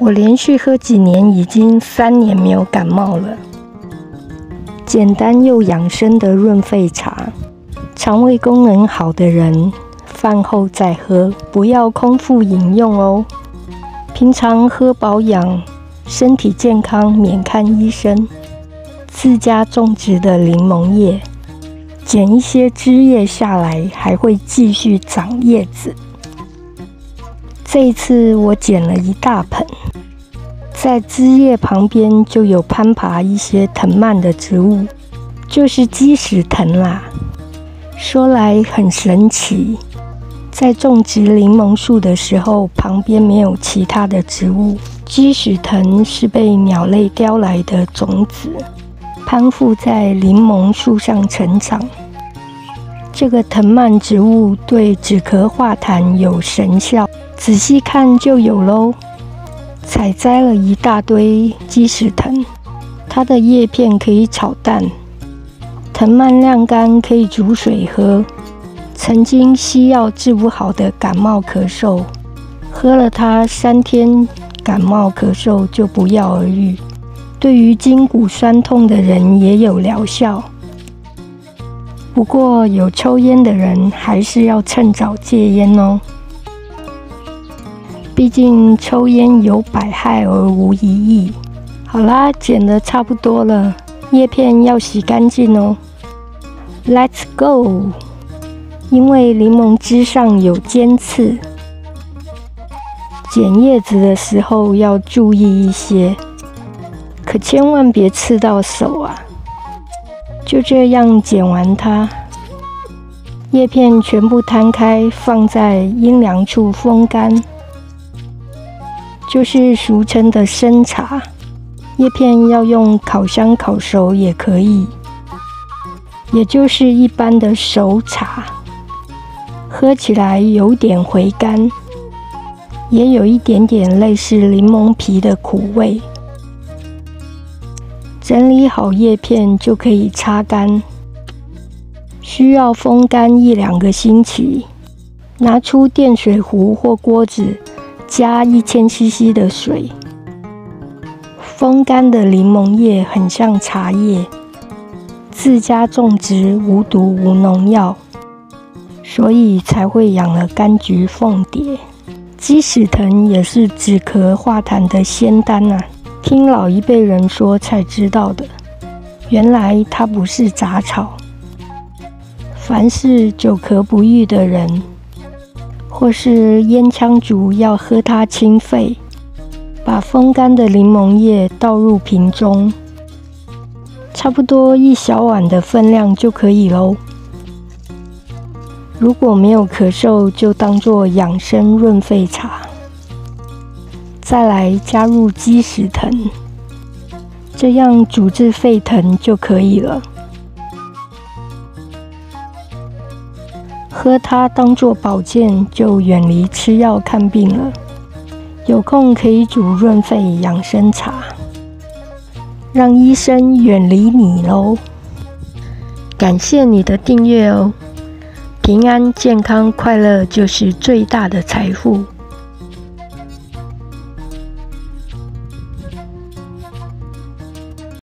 我连续喝几年，已经3年没有感冒了。简单又养生的润肺茶，肠胃功能好的人饭后再喝，不要空腹饮用哦。平常喝保养，身体健康免看医生。自家种植的柠檬叶，剪一些枝叶下来，还会继续长叶子。这一次我剪了一大盆，在枝叶旁边就有攀爬一些藤蔓的植物，就是鸡屎藤啦。说来很神奇，在种植柠檬树的时候，旁边没有其他的植物，鸡屎藤是被鸟类叼来的种子，攀附在柠檬树上成长。这个藤蔓植物对止咳化痰有神效，仔细看就有咯。采摘了一大堆鸡屎藤，它的叶片可以炒蛋，藤蔓晾干可以煮水喝。曾经西药治不好的感冒咳嗽，喝了它3天，感冒咳嗽就不药而愈。对于筋骨酸痛的人也有疗效。不过有抽烟的人还是要趁早戒烟哦。毕竟抽烟有百害而无一益。好啦，剪得差不多了，叶片要洗干净哦。Let's go！ 因为柠檬枝上有尖刺，剪叶子的时候要注意一些，可千万别刺到手啊！就这样剪完它，叶片全部摊开，放在阴凉处风干，就是俗称的生茶。叶片要用烤箱烤熟也可以，也就是一般的熟茶。喝起来有点回甘，也有一点点类似柠檬皮的苦味。整理好叶片就可以擦干，需要风干1-2个星期。拿出电水壶或锅子，加1000cc 的水。风干的柠檬叶很像茶叶，自家种植，无毒无农药，所以才会养了柑橘凤蝶。鸡屎藤也是止咳化痰的仙丹啊，听老一辈人说才知道的。原来它不是杂草。凡是久咳不愈的人，或是烟枪族要喝它清肺，把风干的柠檬叶倒入瓶中，差不多1小碗的分量就可以咯。如果没有咳嗽，就当作养生润肺茶。再来加入鸡屎藤，这样煮至沸腾就可以了。喝它当作保健，就远离吃药看病了。有空可以煮润肺养生茶，让医生远离你咯。感谢你的订阅哦。平安、健康、快乐就是最大的财富。